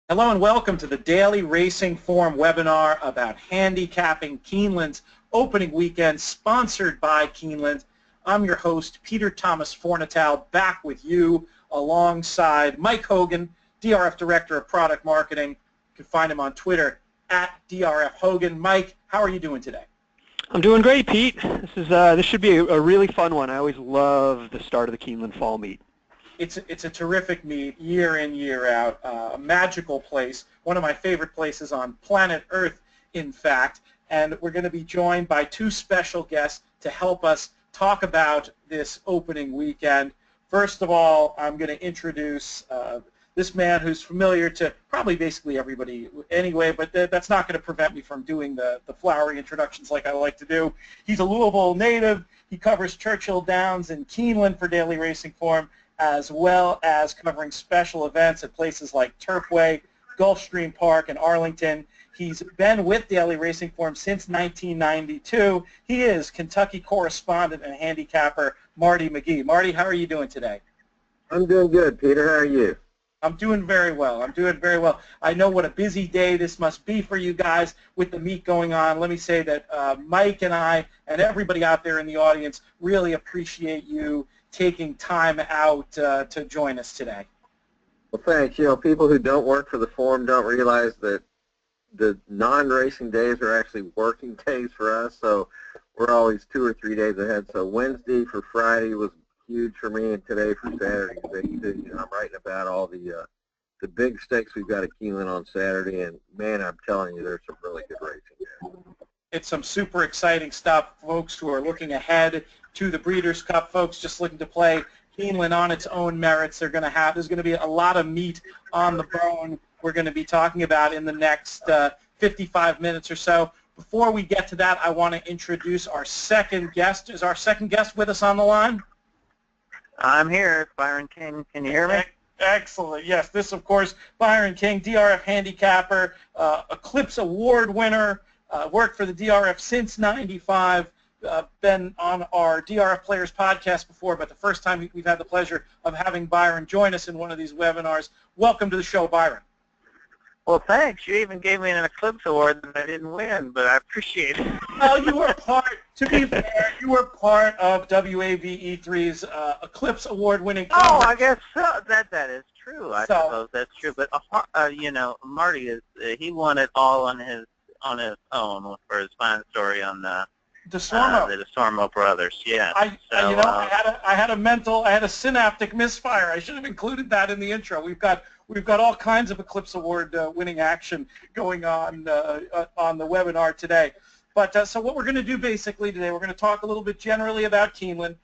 Hello and welcome to the Daily Racing Form webinar about handicapping Keeneland's opening weekend, sponsored by Keeneland. I'm your host, Peter Thomas Fornatale, back with you alongside Mike Hogan, DRF Director of Product Marketing. You can find him on Twitter at DRF Hogan. Mike, how are you doing today? I'm doing great, Pete. This should be a really fun one. I always love the start of the Keeneland Fall Meet. It's a terrific meet, year in, year out, a magical place, one of my favorite places on planet Earth, in fact, and we're going to be joined by two special guests to help us talk about this opening weekend. First of all, I'm going to introduce this man who's familiar to probably basically everybody anyway, but that's not going to prevent me from doing the flowery introductions like I like to do. He's a Louisville native. He covers Churchill Downs and Keeneland for Daily Racing Form, as well as covering special events at places like Turfway, Gulfstream Park, and Arlington. He's been with Daily Racing Form since 1992. He is Kentucky correspondent and handicapper Marty McGee. Marty, how are you doing today? I'm doing good, Peter. How are you? I'm doing very well. I'm doing very well. I know what a busy day this must be for you guys with the meet going on. Let me say that Mike and I and everybody out there in the audience really appreciate you taking time out to join us today. Well, thanks. You know, people who don't work for the forum don't realize that the non-racing days are actually working days for us, so we're always 2 or 3 days ahead. So Wednesday for Friday was huge for me, and today for Saturday. You know, I'm writing about all the big stakes we've got at Keeneland on Saturday, and man, I'm telling you, there's some really good racing there. It's some super exciting stuff, folks who are looking ahead to the Breeders' Cup, folks just looking to play Keeneland on its own merits. There's going to be a lot of meat on the bone we're going to be talking about in the next 55 minutes or so. Before we get to that, I want to introduce our second guest. Is our second guest with us on the line? I'm here. It's Byron King. Can you hear me? Excellent. Yes, this, of course, Byron King, DRF handicapper, Eclipse Award winner, worked for the DRF since '95. Been on our DRF Players podcast before, but the first time we've had the pleasure of having Byron join us in one of these webinars. Welcome to the show, Byron. Well, thanks. You even gave me an Eclipse Award that I didn't win, but I appreciate it. Well, you were to be fair, you were part of WAVE3's Eclipse Award-winning coverage. Oh, I guess so. That is true. I suppose that's true. But you know, Marty he won it all on his own for his fine story on the DeSormo brothers. Yeah. I had a synaptic misfire. I should have included that in the intro. We've got all kinds of Eclipse Award winning action going on the webinar today. But so what we're going to do basically today, we're going to talk a little bit generally about Keeneland.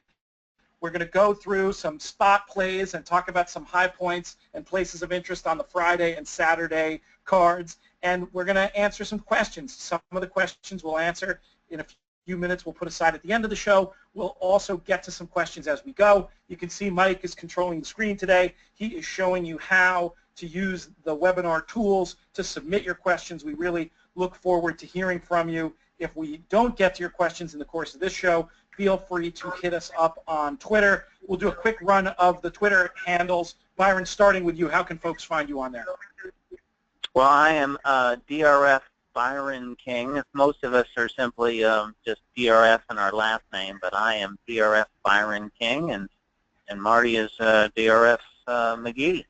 We're going to go through some spot plays and talk about some high points and places of interest on the Friday and Saturday cards. And we're going to answer some questions. Some of the questions we'll answer in a few minutes. We'll put aside at the end of the show. We'll also get to some questions as we go. You can see Mike is controlling the screen today. He is showing you how to use the webinar tools to submit your questions. We really look forward to hearing from you. If we don't get to your questions in the course of this show, feel free to hit us up on Twitter. We'll do a quick run of the Twitter handles. Byron, starting with you, how can folks find you on there? Well, I am DRF Byron King. Most of us are simply just DRF in our last name, but I am DRF Byron King, and Marty is DRF McGee.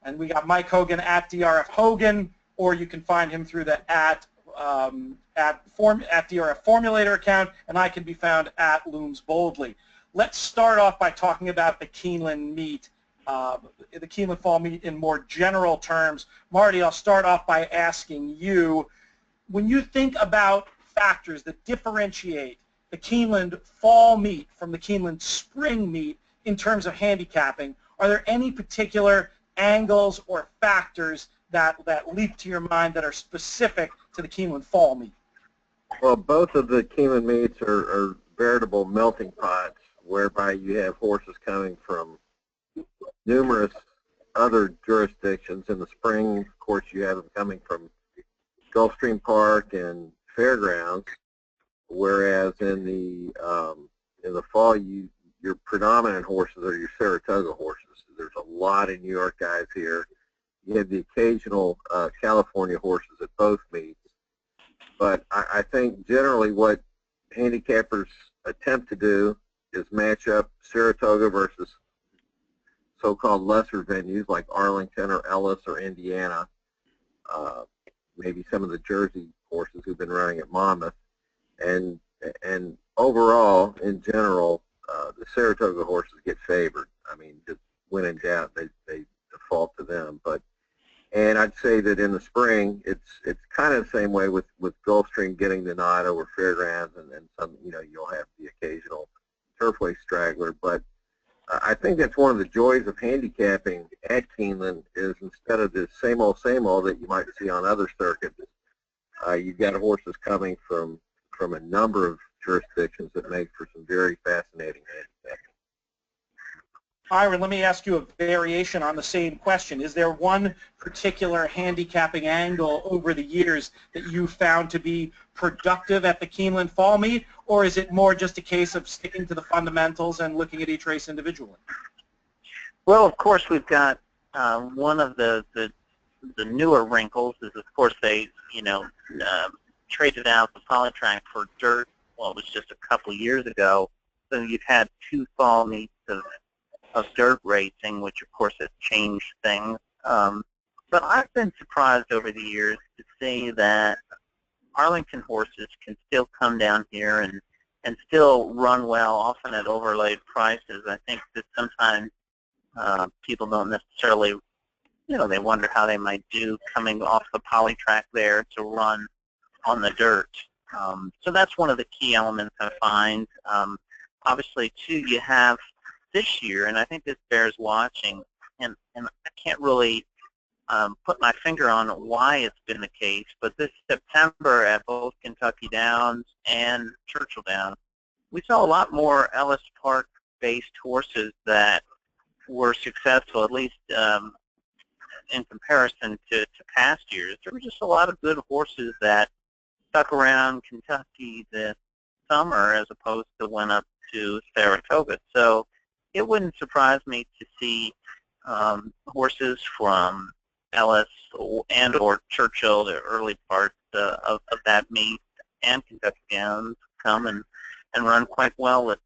And we got Mike Hogan at DRF Hogan, or you can find him through the at DRF Formulator account, and I can be found at Looms Boldly. Let's start off by talking about the Keeneland meet, the Keeneland Fall meet in more general terms. Marty, I'll start off by asking you, when you think about factors that differentiate the Keeneland Fall meet from the Keeneland Spring meet in terms of handicapping, are there any particular angles or factors that leap to your mind that are specific to the Keeneland Fall meet? Well, both of the Keeneland meets are veritable melting pots, whereby you have horses coming from numerous other jurisdictions. In the spring, of course, you have them coming from Gulfstream Park and Fairgrounds, whereas in the fall, your predominant horses are your Saratoga horses. There's a lot of New York guys here. you have the occasional California horses at both meets. But I think generally what handicappers attempt to do is match up Saratoga versus so-called lesser venues like Arlington or Ellis or Indiana, maybe some of the Jersey horses who've been running at Monmouth, and overall, in general, the Saratoga horses get favored. I mean, just when in doubt, they default to them. And I'd say that in the spring, it's kind of the same way with Gulfstream getting the nod over Fairgrounds, and then some, you'll have the occasional Turfway straggler. But I think that's one of the joys of handicapping at Keeneland is instead of the same old that you might see on other circuits, you've got horses coming from a number of jurisdictions that make for some very fascinating handicapping. Byron, let me ask you a variation on the same question. Is there one particular handicapping angle over the years that you found to be productive at the Keeneland Fall Meet, or is it more just a case of sticking to the fundamentals and looking at each race individually? Well, of course, we've got one of the newer wrinkles is, of course, they traded out the polytrack for dirt. Well, it was just a couple of years ago. So you've had 2 fall meets of dirt racing, which of course has changed things. But I've been surprised over the years to see that Arlington horses can still come down here and still run well, often at overlaid prices. I think that sometimes people don't necessarily, they wonder how they might do coming off the poly track there to run on the dirt. So that's one of the key elements I find. Obviously, too, you have this year, and I think this bears watching, and I can't really put my finger on why it's been the case, but this September at both Kentucky Downs and Churchill Downs, we saw a lot more Ellis Park-based horses that were successful, at least in comparison to past years. There were just a lot of good horses that stuck around Kentucky this summer as opposed to went up to Saratoga. So it wouldn't surprise me to see horses from Ellis and or Churchill, the early parts of that meet, and Kentucky Downs come and run quite well at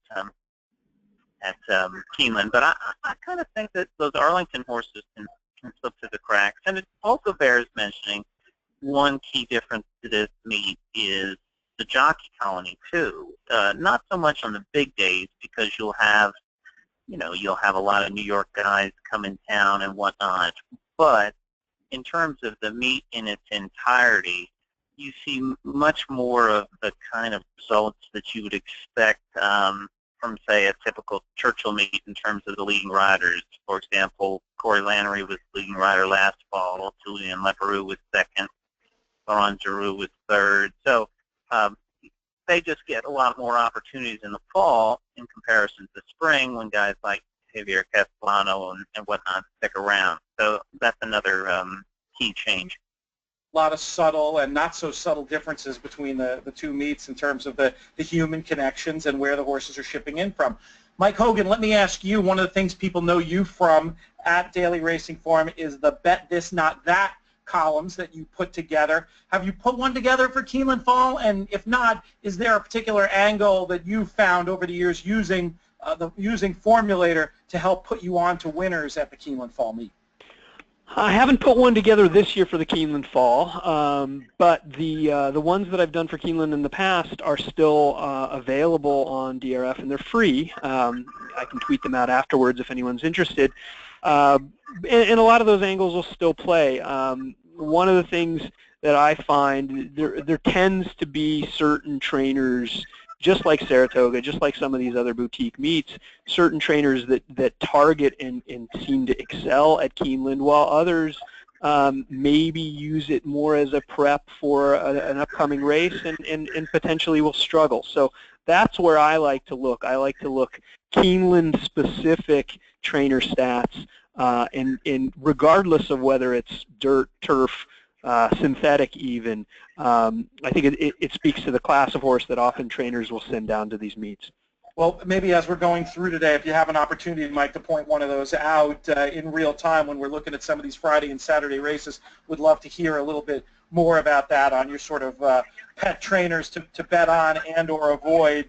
Keeneland. But I kind of think that those Arlington horses can slip through the cracks. And it also bears mentioning one key difference to this meet is the jockey colony too. Not so much on the big days because you'll have a lot of New York guys come in town and whatnot. But in terms of the meet in its entirety, you see much more of the kind of results that you would expect from, say, a typical Churchill meet in terms of the leading riders. For example, Corey Lannery was leading rider last fall. Julian Leperoux was second. Laurent Giroux was third. So they just get a lot more opportunities in the fall in comparison to spring when guys like Javier Castellano and whatnot stick around. So that's another key change. A lot of subtle and not so subtle differences between the two meets in terms of the human connections and where the horses are shipping in from. Mike Hogan, let me ask you, one of the things people know you from at Daily Racing Form is the Bet This Not That columns that you put together. Have you put one together for Keeneland Fall? And if not, is there a particular angle that you found over the years using Formulator to help put you on to winners at the Keeneland Fall meet? I haven't put one together this year for the Keeneland Fall, but the ones that I've done for Keeneland in the past are still available on DRF, and they're free. I can tweet them out afterwards if anyone's interested. And a lot of those angles will still play. One of the things that I find, there tends to be certain trainers, just like Saratoga, just like some of these other boutique meets, certain trainers that target and seem to excel at Keeneland, while others maybe use it more as a prep for an upcoming race and potentially will struggle. So that's where I like to look. I like to look Keeneland-specific trainer stats, and regardless of whether it's dirt, turf, synthetic even, I think it speaks to the class of horse that often trainers will send down to these meets. Well, maybe as we're going through today, if you have an opportunity, Mike, to point one of those out in real time when we're looking at some of these Friday and Saturday races, would love to hear a little bit more about that on your sort of pet trainers to bet on and or avoid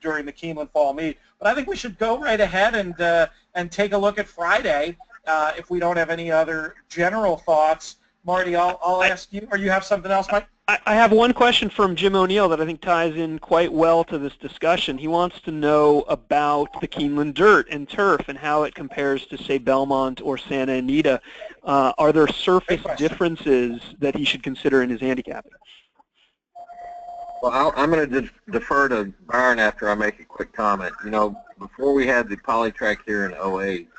during the Keeneland Fall Meet. But I think we should go right ahead and take a look at Friday if we don't have any other general thoughts. Marty, I'll ask you, or you have something else, Mike? I have one question from Jim O'Neill that I think ties in quite well to this discussion. He wants to know about the Keeneland dirt and turf and how it compares to, say, Belmont or Santa Anita. Are there surface differences that he should consider in his handicapping? Well, I'm going to defer to Byron after I make a quick comment. You know, before we had the polytrack here in '08,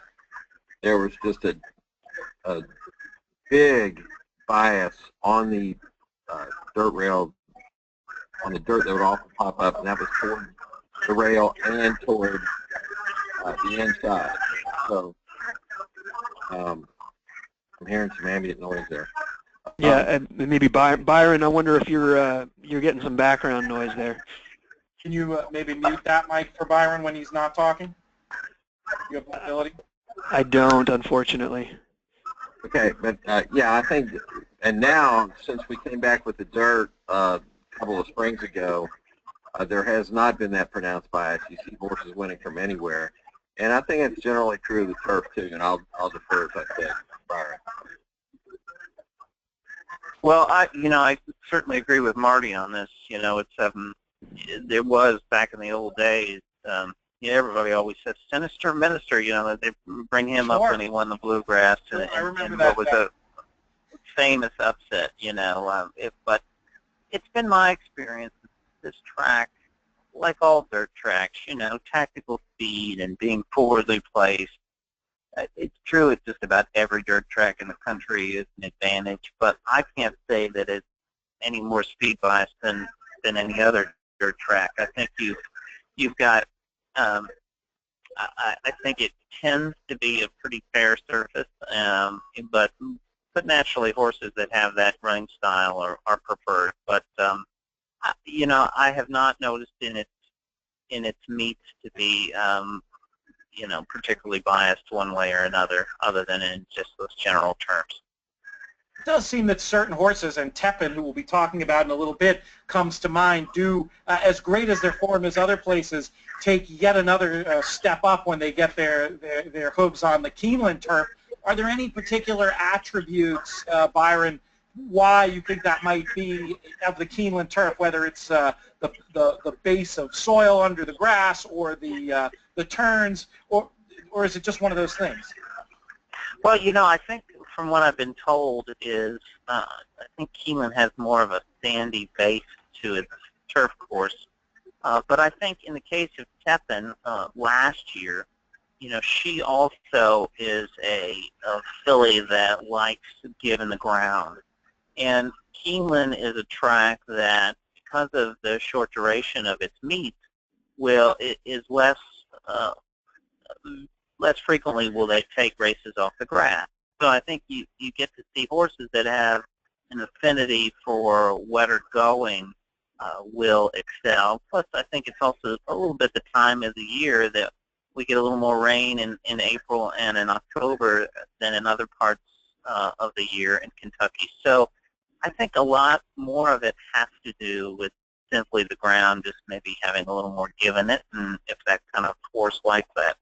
there was just a big bias on the dirt rail, on the dirt that would often pop up, and that was toward the rail and toward the inside. So I'm hearing some ambient noise there. Yeah, maybe Byron. I wonder if you're getting some background noise there. Can you maybe mute that mic for Byron when he's not talking? You have that ability? I don't, unfortunately. Okay, but yeah, I think, and now since we came back with the dirt a couple of springs ago, there has not been that pronounced bias. You see horses winning from anywhere, and I think it's generally true of the turf too. And I'll defer, as I said, Byron. Well, I certainly agree with Marty on this. You know, it's there was back in the old days. Everybody always says Sinister Minister. You know, they bring him up when he won the Bluegrass, and what was a famous upset. You know, but it's been my experience this track, like all dirt tracks, you know, tactical speed and being forwardly placed. It's true. It's just about every dirt track in the country is an advantage, but I can't say that it's any more speed biased than any other dirt track. I think you've got. I think it tends to be a pretty fair surface, but naturally horses that have that running style are preferred. But you know, I have not noticed in its meets to be you know, particularly biased one way or another, other than in just those general terms. It does seem that certain horses, and Tepin, who we'll be talking about in a little bit, comes to mind, do, as great as their form is other places, take yet another step up when they get their hooves on the Keeneland turf. Are there any particular attributes, Byron, why you think that might be of the Keeneland turf, whether it's the base of soil under the grass or the turns, or is it just one of those things? Well, you know, I think from what I've been told is I think Keeneland has more of a sandy base to its turf course. But I think in the case of Tepin last year, you know, she also is a filly that likes giving the ground. And Keeneland is a track that, because of the short duration of its meets, it is less frequently will they take races off the grass. So I think you get to see horses that have an affinity for wetter going will excel. Plus, I think it's also a little bit the time of the year that we get a little more rain in April and in October than in other parts of the year in Kentucky. So I think a lot more of it has to do with simply the ground just maybe having a little more give in it, and if that kind of horse likes that.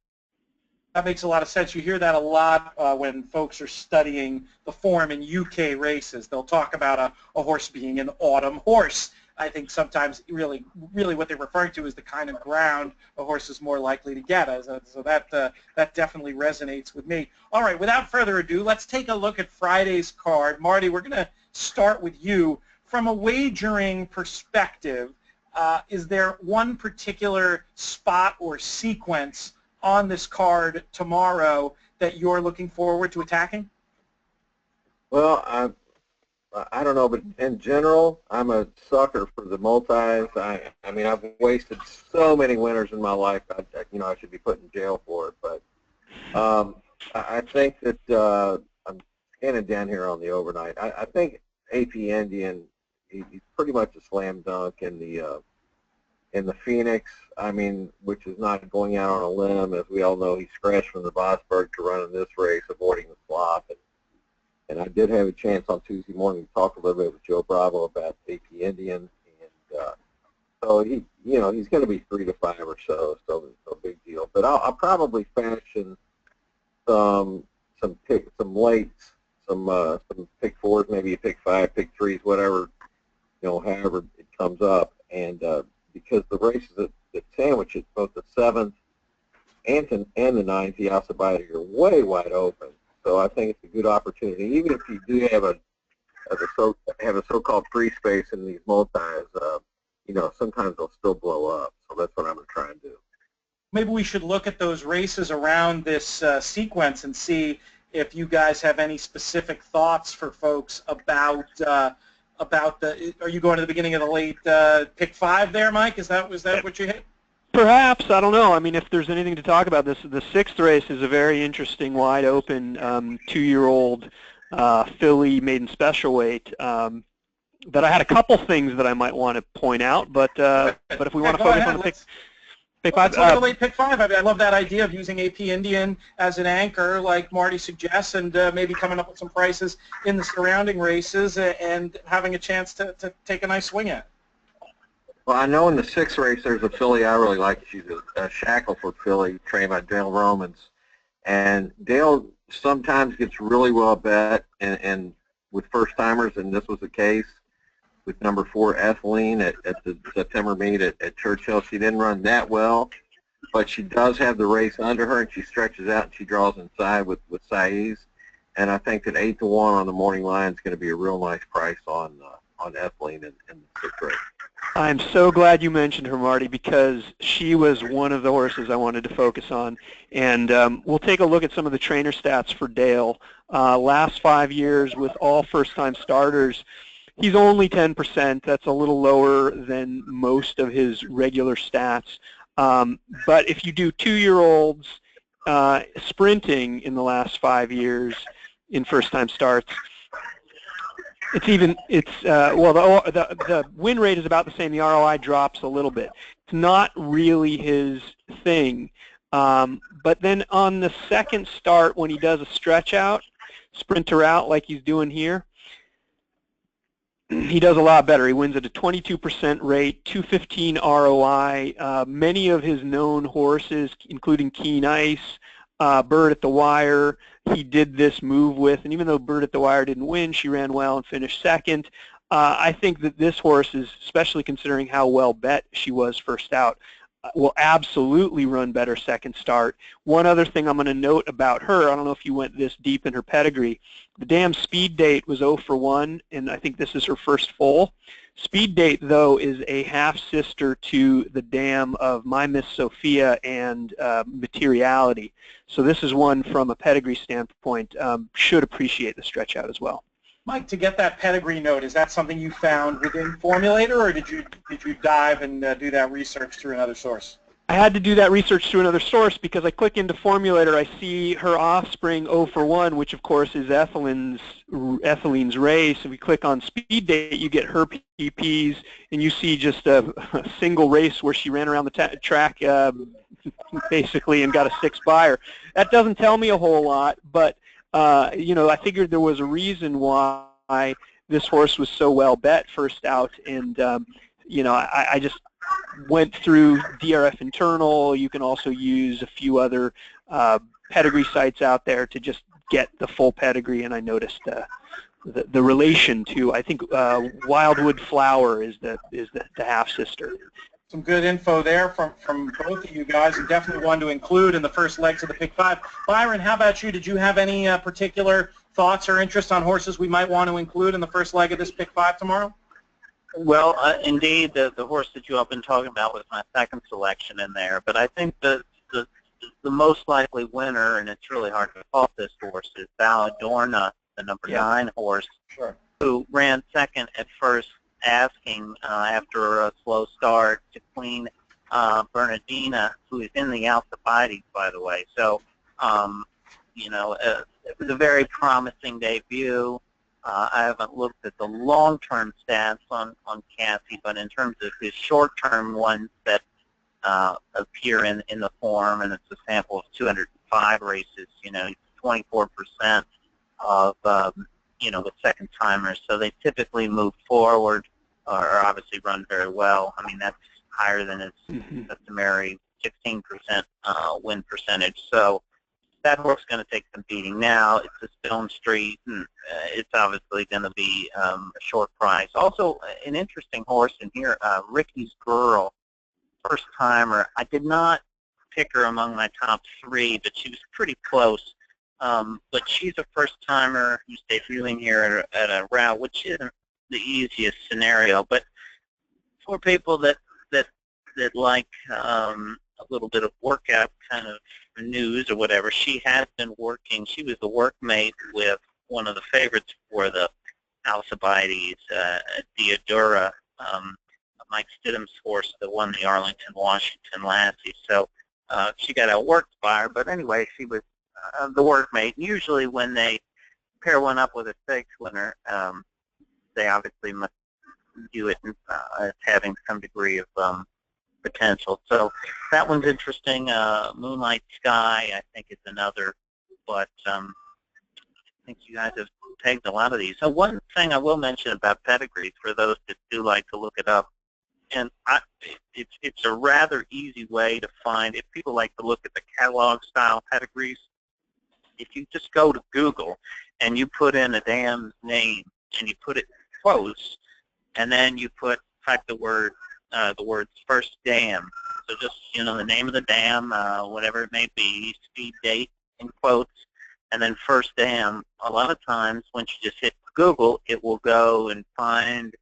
That makes a lot of sense. You hear that a lot when folks are studying the form in UK races. They'll talk about a horse being an autumn horse. I think sometimes really what they're referring to is the kind of ground a horse is more likely to get. So that definitely resonates with me. All right, without further ado, let's take a look at Friday's card. Marty, we're going to start with you. From a wagering perspective, is there one particular spot or sequence on this card tomorrow that you're looking forward to attacking? Well, I don't know, but in general, I'm a sucker for the multis. I mean, I've wasted so many winners in my life. I should be put in jail for it. But I think that I'm scanning down here on the overnight. I think AP Indian, he's pretty much a slam dunk in the in the Phoenix, I mean, which is not going out on a limb. As we all know, he scratched from the Bosberg to run in this race, avoiding the flop. And I did have a chance on Tuesday morning to talk a little bit with Joe Bravo about AP Indian. And so he, you know, he's going to be 3 to 5 or so, so big deal. But I'll probably fashion some lates, some pick 4s, maybe a pick 5, pick 3s, whatever, you know, however it comes up. And because the races that sandwich it, both the 7th and the 9th, the Alcibiades are way wide open. So I think it's a good opportunity, even if you do have a so-called free space in these multis. You know, sometimes they'll still blow up. So that's what I'm going to try and do. Maybe we should look at those races around this sequence and see if you guys have any specific thoughts for folks about the. Are you going to the beginning of the late pick 5 there, Mike? Was that what you hit? Perhaps, I don't know. I mean, if there's anything to talk about, the 6th race is a very interesting, wide open 2-year-old filly maiden special weight. That I had a couple things that I might want to point out, but if we want to focus on the pick 5, let's look at the late pick 5. I mean, I love that idea of using AP Indian as an anchor, like Marty suggests, and maybe coming up with some prices in the surrounding races and having a chance to take a nice swing at it. Well, I know in the 6th race there's a filly I really like. She's a Shackleford filly trained by Dale Romans. And Dale sometimes gets really well bet and with first-timers, and this was the case with number 4, Ethylene, at the September meet at Churchill. She didn't run that well, but she does have the race under her, and she stretches out and she draws inside with Saiz. And I think that 8 to 1 on the morning line is going to be a real nice price on Ethylene in the 6th race. I'm so glad you mentioned her, Marty, because she was one of the horses I wanted to focus on. And we'll take a look at some of the trainer stats for Dale. Last 5 years with all first-time starters, he's only 10%. That's a little lower than most of his regular stats. But if you do 2-year-olds sprinting in the last 5 years in first-time starts, the win rate is about the same. The ROI drops a little bit. It's not really his thing. But then on the 2nd start, when he does a stretch out, sprinter out like he's doing here, he does a lot better. He wins at a 22% rate, 215 ROI. Many of his known horses, including Keen Ice, Bird at the Wire, he did this move with, and even though Bird at the Wire didn't win, she ran well and finished 2nd. I think that this horse is, especially considering how well bet she was first out, will absolutely run better 2nd start. One other thing I'm going to note about her, I don't know if you went this deep in her pedigree, the Dam Speed Date was 0 for 1, and I think this is her first foal. Speed Date, though, is a half-sister to the dam of My Miss Sophia and Materiality. So this is one from a pedigree standpoint, should appreciate the stretch out as well. Mike, to get that pedigree note, is that something you found within Formulator, or did you dive and do that research through another source? I had to do that research through another source because I click into Formulator, I see her offspring 0 for 1, which of course is Ethylene's race. If we click on Speed Date, you get her PPs, and you see just a single race where she ran around the track basically and got a 6 buyer. That doesn't tell me a whole lot, but you know, I figured there was a reason why this horse was so well bet first out, and you know, I just went through DRF Internal. You can also use a few other pedigree sites out there to just get the full pedigree, and I noticed the relation to, I think Wildwood Flower is the half-sister. Some good info there from both of you guys, and definitely one to include in the first legs of the Pick 5. Byron, how about you? Did you have any particular thoughts or interest on horses we might want to include in the first leg of this Pick 5 tomorrow? Well, indeed, the horse that you have been talking about was my 2nd selection in there. But I think the most likely winner, and it's really hard to call this horse, is Valladorna, the number 9 horse, who ran 2nd at first asking after a slow start to Queen Bernardina, who is in the Alcibiades, by the way. So, you know, it was a very promising debut. I haven't looked at the long-term stats on Cassie, but in terms of his short-term ones that appear in the form, and it's a sample of 205 races, 24% of, with second timers. So they typically move forward or obviously run very well. I mean, that's higher than his customary 16% win percentage. So that horse is going to take some beating now. It's a Stone Street, and it's obviously going to be a short price. Also, an interesting horse in here, Ricky's Girl, first timer. I did not pick her among my top three, but she was pretty close. But she's a first timer who's debuting here at a route, which isn't the easiest scenario. But for people that like a little bit of workout kind of news or whatever, she has been working. She was the workmate with one of the favorites for the Alcibiades, Deodora, Mike Stidham's horse that won the Arlington, Washington Lassie. So she got outworked by her, but anyway, she was the workmate. Usually when they pair one up with a stakes winner, they obviously must view it as having some degree of potential. So that one's interesting. Moonlight Sky, I think, is another, but I think you guys have pegged a lot of these. So one thing I will mention about pedigrees, for those that do like to look it up, and it's a rather easy way to find, if people like to look at the catalog-style pedigrees, if you just go to Google and you put in a dam's name and you put it close, and then you type the words first dam. So just, the name of the dam, whatever it may be, speed, date, in quotes, and then first dam. A lot of times, once you just hit Google, it will go and find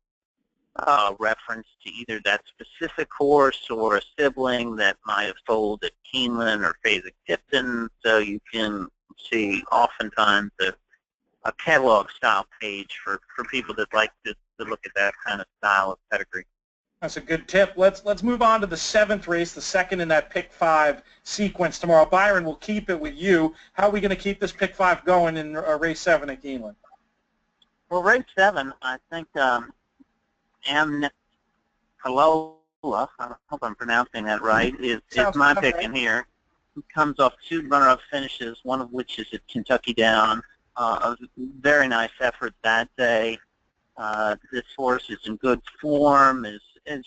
reference to either that specific horse or a sibling that might have sold at Keeneland or Fasig-Tipton. So you can see oftentimes a catalog-style page for people that like to look at that kind of style of pedigree. That's a good tip. Let's move on to the 7th race, the second in that pick 5 sequence tomorrow. Byron, we'll keep it with you. How are we going to keep this pick 5 going in race 7 at Keeneland? Well, race 7, I think Amnipalola, I hope I'm pronouncing that right, is my pick in here. He comes off 2 runner-up finishes, one of which is at Kentucky Down. A very nice effort that day. This horse is in good form, is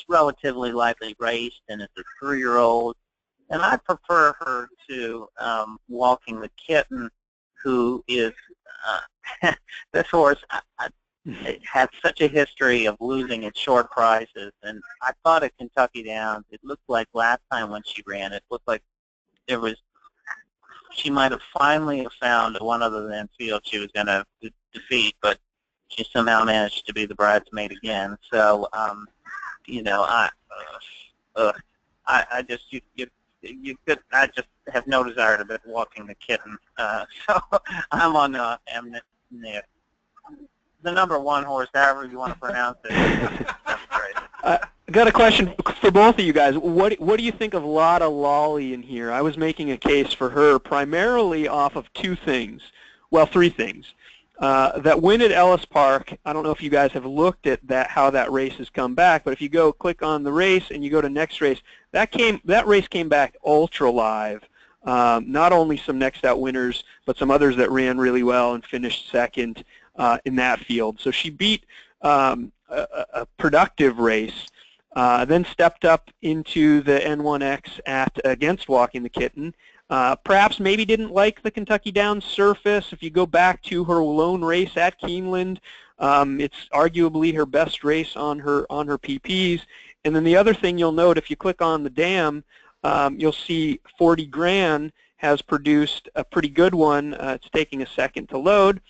relatively lightly raced, and it's a 3-year-old. And I prefer her to Walking the Kitten, who is this horse had such a history of losing at short prices. And I thought at Kentucky Downs, it looked like last time when she ran, it looked like she might have finally found one other than Field she was going to defeat, but she somehow managed to be the bridesmaid again. So, I just have no desire to be Walking the Kitten. So I'm on the number 1 horse, however you want to pronounce it. That's great. I got a question for both of you guys. What do you think of Lotta Lolly in here? I was making a case for her primarily off of 2 things. Well, 3 things. That win at Ellis Park, I don't know if you guys have looked at how that race has come back, but if you go click on the race and you go to next race, that race came back ultra live. Not only some next out winners, but some others that ran really well and finished second in that field. So she beat a productive race, then stepped up into the N1X against Walking the Kitten. Perhaps maybe didn't like the Kentucky Downs surface. If you go back to her lone race at Keeneland, it's arguably her best race on her PPs. And then the other thing you'll note, if you click on the dam, you'll see 40 Grand has produced a pretty good one. It's taking a second to load.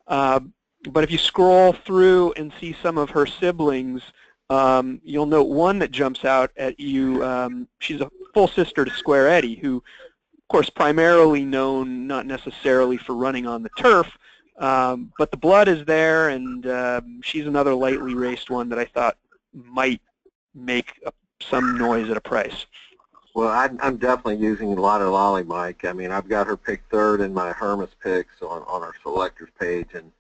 But if you scroll through and see some of her siblings, you'll note one that jumps out at you. She's a full sister to Square Eddie, who, of course, primarily known not necessarily for running on the turf, but the blood is there, and she's another lightly raced one that I thought might make some noise at a price. Well, I'm definitely using Lotta Lolly, Mike. I mean, I've got her picked 3rd in my Hermes picks on our selectors page, and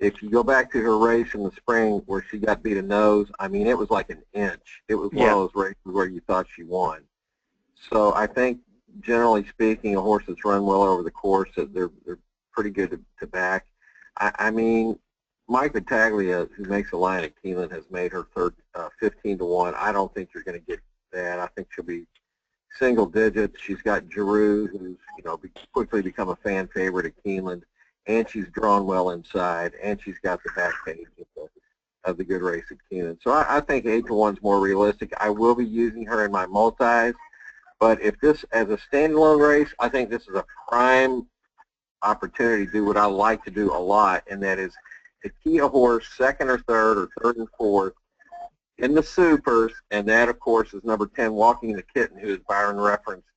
if you go back to her race in the spring where she got beat a nose, I mean, it was like an inch. It was one of those races where you thought she won. So I think, generally speaking, a horse that's run well over the course, they're pretty good to back. I mean, Mike Battaglia, who makes a line at Keeneland, has made her 15-1. I don't think you're going to get that. I think she'll be single digits. She's got Giroux, who's quickly become a fan favorite at Keeneland, and she's drawn well inside, and she's got the back page of the good race at Keeneland. So I think 8-1 is more realistic. I will be using her in my multis, but if this as a standalone race, I think this is a prime opportunity to do what I like to do a lot, and that is to key a horse second or third and fourth in the supers, and that, of course, is number 10, Walking the Kitten, who, as Byron referenced,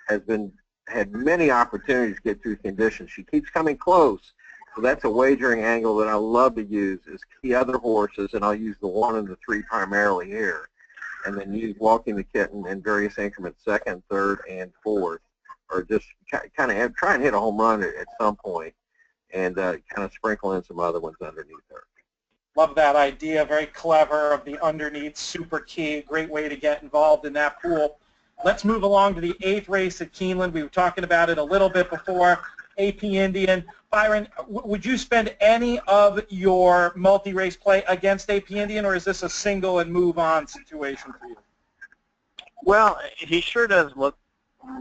had many opportunities to get through conditions. She keeps coming close, so that's a wagering angle that I love to use, is key other horses, and I'll use the 1 and the 3 primarily here, and then use Walking the Kitten in various increments, second, third, and fourth, or just kind of try and hit a home run at some point, and kind of sprinkle in some other ones underneath her. Love that idea. Very clever of the underneath super key. Great way to get involved in that pool. Let's move along to the 8th race at Keeneland. We were talking about it a little bit before. AP Indian. Byron, would you spend any of your multi-race play against AP Indian, or is this a single and move on situation for you? Well, he sure does look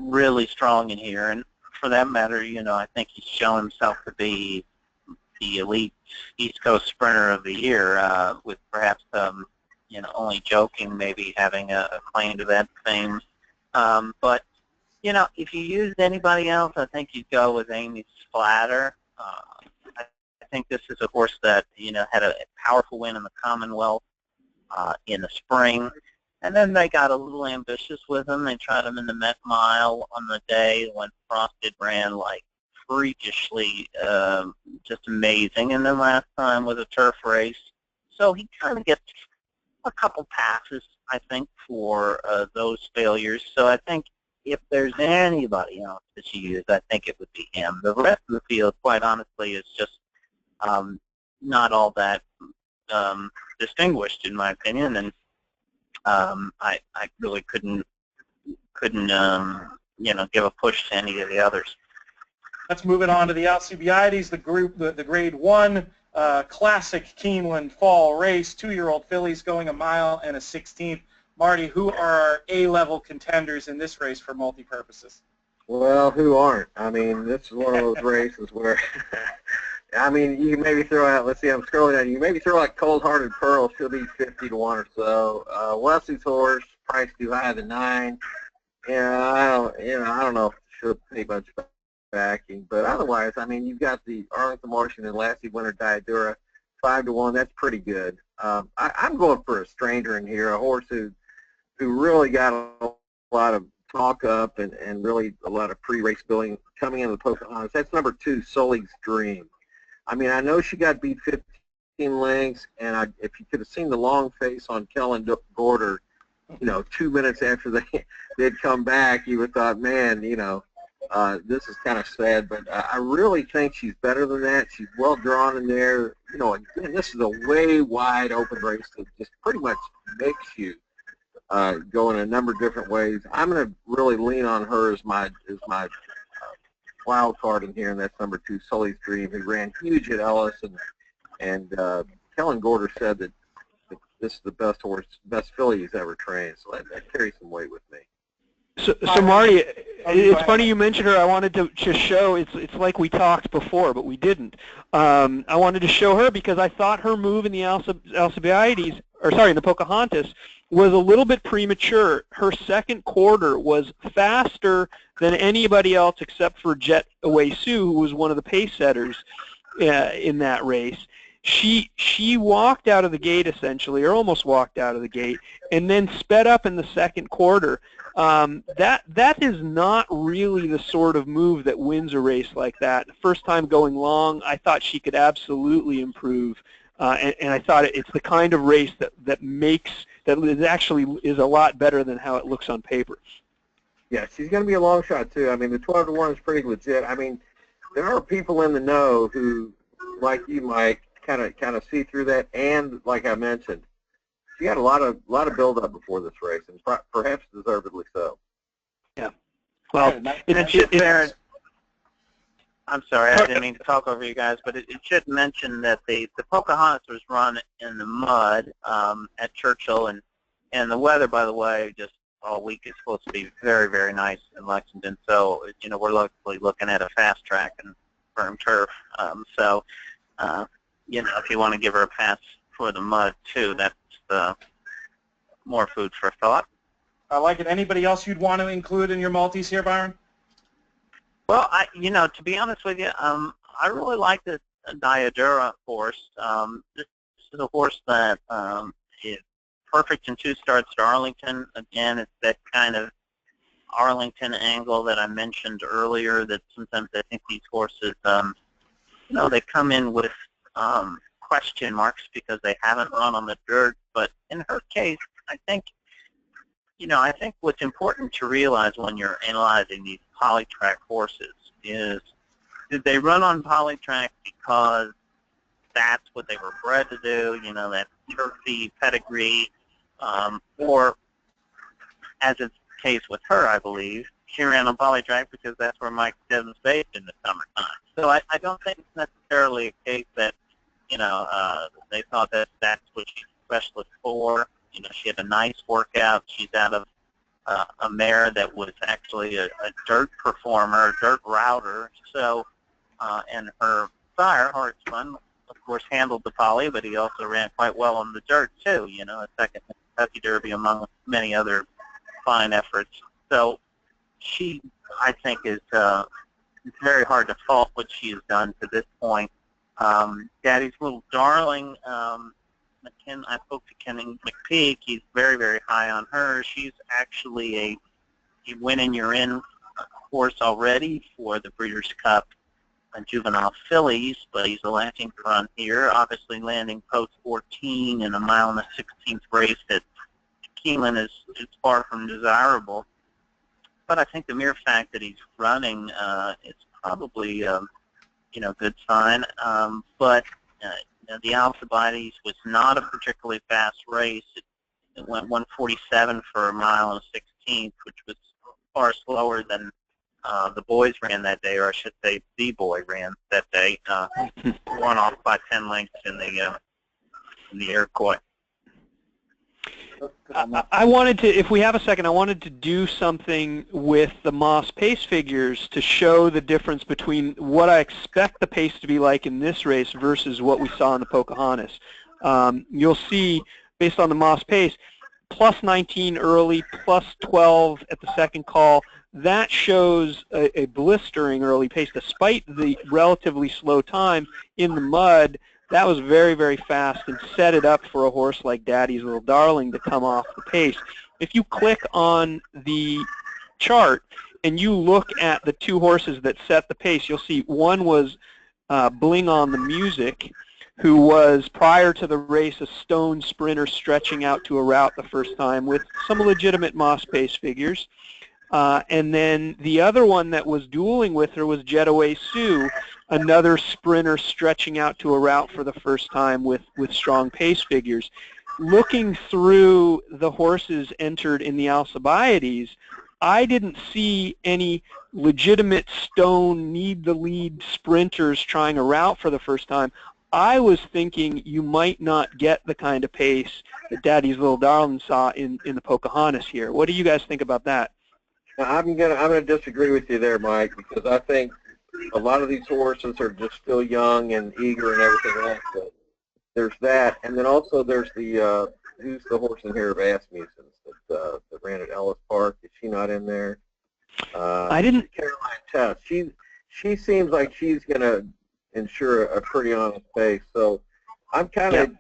really strong in here, and for that matter, I think he's shown himself to be the elite East Coast sprinter of the year, with perhaps, only joking, maybe having a claim to that fame. But, if you used anybody else, I think you'd go with Amy Splatter. I think this is a horse that, had a powerful win in the Commonwealth in the spring. And then they got a little ambitious with him. They tried him in the Met Mile on the day when Frosted ran like freakishly, just amazing. And then last time was a turf race. So he kind of gets a couple passes, I think, for those failures. So I think if there's anybody else that you use, I think it would be him. The rest of the field, quite honestly, is just not all that distinguished, in my opinion. And I really couldn't give a push to any of the others. Let's move it on to the Alcibiades, the Grade 1 classic Keeneland fall race. 2-year-old fillies going a mile and a 16th. Marty, who are our A-level contenders in this race for multi-purposes? Well, who aren't? I mean, this is one of those races where, I mean, you can maybe throw out, let's see, I'm scrolling down, you can maybe throw out Cold Hearted Pearl, she'll be 50-1 or so. Wesley's horse, price too high, the 9. I don't know if she'll pay much backing, but otherwise, I mean, you've got the Arlington Martian and Lassie Winter Diadura, 5-1, that's pretty good. I'm going for a stranger in here, a horse who really got a lot of talk up and really a lot of pre-race building coming into the Pocahontas. That's number 2, Sully's Dream. I mean, I know she got beat 15 lengths, and if you could have seen the long face on Kellen Gorder, 2 minutes after they'd come back, you would have thought, man, this is kind of sad. But I really think she's better than that. She's well drawn in there. Again, this is a way wide open race that just pretty much makes you go in a number of different ways. I'm going to really lean on her as my wild card in here, and that's number 2, Sully's Dream, who ran huge at Ellis, and Kellen Gorder said that this is the best filly he's ever trained, so that carries some weight with me. So Marty, it's funny you mentioned her. I wanted to just show, it's like we talked before, but we didn't. I wanted to show her because I thought her move in the Alcibiades, in the Pocahontas, was a little bit premature. Her second quarter was faster than anybody else except for Jet Away Sue, who was one of the pace setters in that race. She walked out of the gate essentially, or almost walked out of the gate, and then sped up in the second quarter. That is not really the sort of move that wins a race like that. The first time going long, I thought she could absolutely improve, and I thought it's the kind of race that actually is a lot better than how it looks on paper. Yeah, she's going to be a long shot too. I mean, the 12-1 is pretty legit. I mean, there are people in the know who, like you, Mike, kind of see through that. And like I mentioned, she had a lot of build-up before this race, and perhaps deservedly so. Yeah. Well, I'm sorry, I didn't mean to talk over you guys, but it should mention that the Pocahontas was run in the mud at Churchill, and the weather, by the way, just all week is supposed to be very, very nice in Lexington. So, we're looking at a fast track and firm turf. If you want to give her a pass for the mud too, that's more food for thought. I like it. Anybody else you'd want to include in your multis here, Byron? Well, to be honest with you, I really like the Diodora horse. This is a horse that is perfect in 2 starts to Arlington. Again, it's that kind of Arlington angle that I mentioned earlier, that sometimes I think these horses, they come in with question marks because they haven't run on the dirt. But in her case, I think what's important to realize when you're analyzing these polytrack horses is, did they run on polytrack because that's what they were bred to do, that turfy pedigree, or, as is the case with her, I believe, she ran on polytrack because that's where Mike Devon's based in the summertime. So I don't think it's necessarily a case that, they thought that that's what she's a specialist for. She had a nice workout. She's out of a mare that was actually a dirt performer, a dirt router. So, and her sire, Hartsman, of course, handled the poly, but he also ran quite well on the dirt too. A second Kentucky Derby among many other fine efforts. So, she, I think, is it's very hard to fault what she has done to this point. Daddy's Little Darling. I spoke to Ken McPeak. He's very, very high on her. She's actually a win-and-you're-in horse already for the Breeders' Cup juvenile fillies, but he's electing to run here, obviously landing post 14 in a mile and a 16th race at Keeneland is far from desirable. But I think the mere fact that he's running is probably good sign. But the Alcibiades was not a particularly fast race. It went 1:47 for a mile and a 16th, which was far slower than the boys ran that day, or I should say the boy ran that day. Won off by 10 lengths in the Iroquois. I wanted to, if we have a second, I wanted to do something with the Moss pace figures to show the difference between what I expect the pace to be like in this race versus what we saw in the Pocahontas. You'll see, based on the Moss pace, plus 19 early, plus 12 at the second call. That shows a blistering early pace. Despite the relatively slow time in the mud, that was very, very fast and set it up for a horse like Daddy's Little Darling to come off the pace. If you click on the chart and you look at the 2 horses that set the pace, you'll see one was Bling on the Music, who was, prior to the race, a stone sprinter stretching out to a route the first time with some legitimate Moss pace figures. And then the other one that was dueling with her was Jetaway Sue, another sprinter stretching out to a route for the first time with strong pace figures. Looking through the horses entered in the Alcibiades, I didn't see any legitimate stone, need-the-lead sprinters trying a route for the first time. I was thinking you might not get the kind of pace that Daddy's Little Darling saw in the Pocahontas here. What do you guys think about that? I'm gonna disagree with you there, Mike, because I think a lot of these horses are just still young and eager and everything else. But there's that, and then also there's the who's the horse in here of Asmussen's that ran at Ellis Park. Is she not in there? I didn't. Caroline Test. She seems like she's gonna ensure a pretty honest pace. So I'm kind of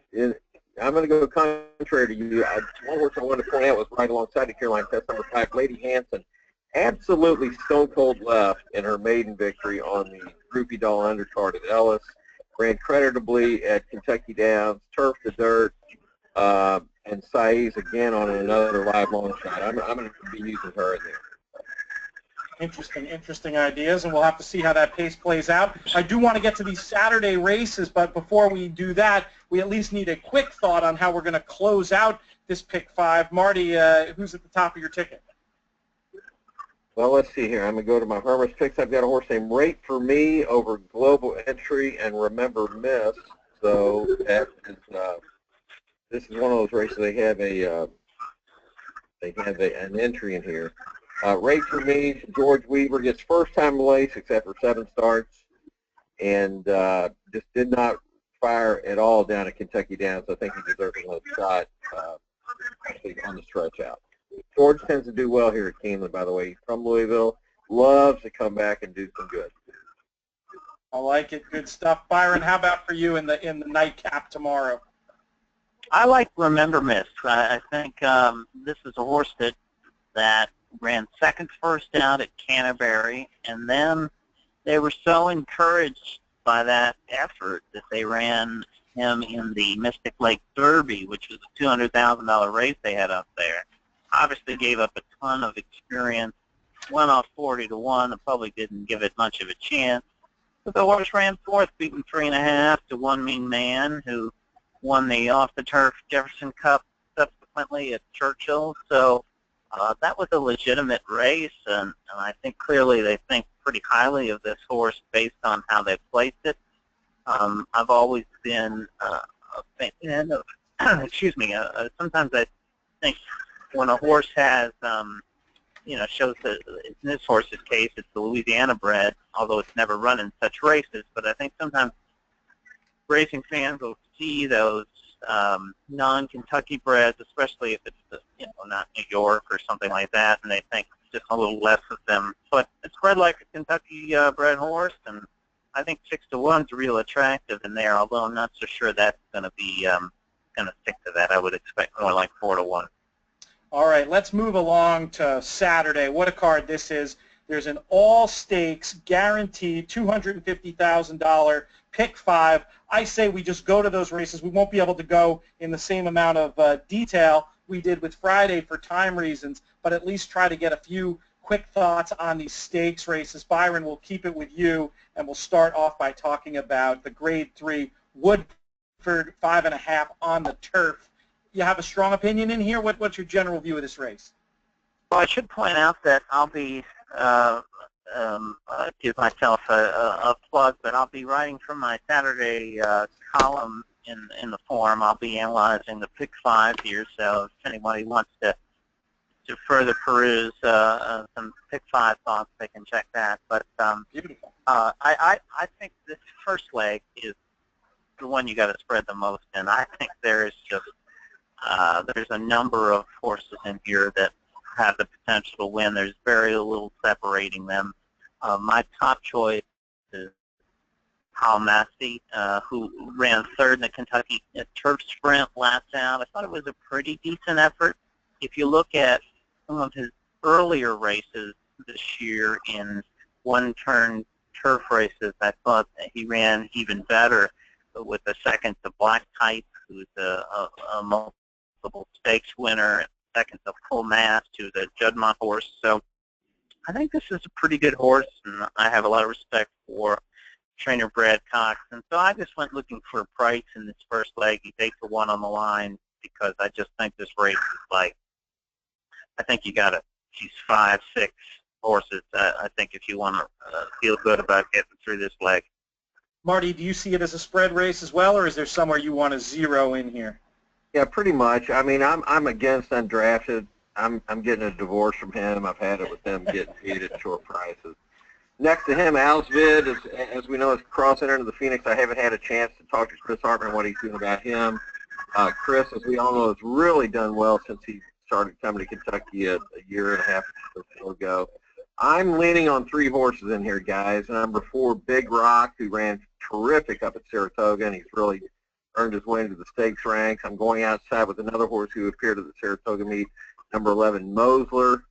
I'm going to go contrary to you. One horse I wanted to point out was right alongside the Caroline Test, number 5, Lady Hanson. Absolutely stone cold left in her maiden victory on the Groupie Doll undercard at Ellis. Ran creditably at Kentucky Downs, turf to dirt, and Saiz again on another live long shot. I'm going to be using her in there. Interesting ideas, and we'll have to see how that pace plays out. I do want to get to these Saturday races, but before we do that, we at least need a quick thought on how we're going to close out this Pick 5. Marty, who's at the top of your ticket? Well, let's see here. I'm going to go to my Hermes picks. I've got a horse named Rate for Me over Global Entry and Remember Miss. So that is, this is one of those races they have an entry in here. Rate for Me, George Weaver gets first time in the race except for 7 starts, and just did not fire at all down at Kentucky Downs. I think he deserves another shot actually on the stretch out. George tends to do well here at Keeneland, by the way. He's from Louisville, loves to come back and do some good. I like it. Good stuff. Byron, how about for you in the nightcap tomorrow? I like Remember Miss. I think this is a horse that ran second first out at Canterbury, and then they were so encouraged by that effort that they ran him in the Mystic Lake Derby, which was a $200,000 race they had up there. Obviously gave up a ton of experience, went off 40-1, and probably didn't give it much of a chance. But the horse ran fourth, beating 3.5 to One Mean Man, who won the off-the-turf Jefferson Cup subsequently at Churchill. So that was a legitimate race, and I think clearly they think pretty highly of this horse based on how they placed it. I've always been a fan of, excuse me, sometimes I think when a horse has, shows that in this horse's case, it's the Louisiana bred, although it's never run in such races, but I think sometimes racing fans will see those non-Kentucky breds, especially if it's not New York or something like that, and they think just a little less of them. But it's bred like a Kentucky bred horse, and I think 6-1 is real attractive in there. Although I'm not so sure that's going to be going to stick to that. I would expect more like 4-1. All right, let's move along to Saturday. What a card this is. There's an all-stakes, guaranteed $250,000 Pick 5. I say we just go to those races. We won't be able to go in the same amount of detail we did with Friday for time reasons, but at least try to get a few quick thoughts on these stakes races. Byron, we'll keep it with you, and we'll start off by talking about the Grade 3 Woodford 5.5 on the turf. You have a strong opinion in here? What's your general view of this race? Well, I should point out that I'll be give myself a plug, but I'll be writing from my Saturday column in the forum. I'll be analyzing the Pick 5 here, so if anybody wants to further peruse some Pick 5 thoughts, they can check that. But Beautiful. I think this first leg is the one you got to spread the most in. I think there's a number of horses in here that have the potential to win. There's very little separating them. My top choice is Hal Massey, who ran third in the Kentucky Turf Sprint last out. I thought it was a pretty decent effort. If you look at some of his earlier races this year in one-turn turf races, I thought that he ran even better with the second to Black Type, who's a multiple stakes winner, and second to Full Mast, who's a Juddmonte horse. So I think this is a pretty good horse, and I have a lot of respect for trainer Brad Cox. And so I just went looking for a price in this first leg. He's 8-1 on the line because I just think this race is like, I think you got to choose 5, 6 horses. I think if you want to feel good about getting through this leg. Marty, do you see it as a spread race as well, or is there somewhere you want to zero in here? Yeah, pretty much. I mean, I'm against undrafted. I'm getting a divorce from him. I've had it with them getting paid at short prices. Next to him, Alsvid, as we know, is crossing into the Phoenix. I haven't had a chance to talk to Chris Hartman what he's doing about him. Chris, as we all know, has really done well since he started coming to Kentucky a year and a half or so ago. I'm leaning on 3 horses in here, guys. Number 4, Big Rock, who ran terrific up at Saratoga, and he's really earned his way into the stakes ranks. I'm going outside with another horse who appeared at the Saratoga meet, number 11, Mosler,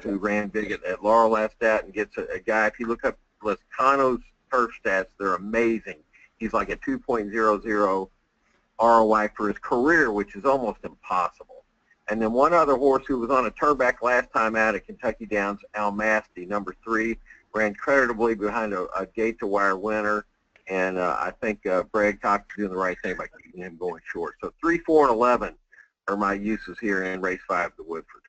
who ran big at Laurel last stat, and gets a guy, if you look up Lescano's turf stats, they're amazing. He's like a 2.00 ROI for his career, which is almost impossible. And then one other horse who was on a turnback last time out at Kentucky Downs, Almasty, number 3, ran creditably behind a gate-to-wire winner. And I think Brad Cox is doing the right thing by keeping him going short. So 3, 4, and 11 are my uses here in race 5 at Woodford.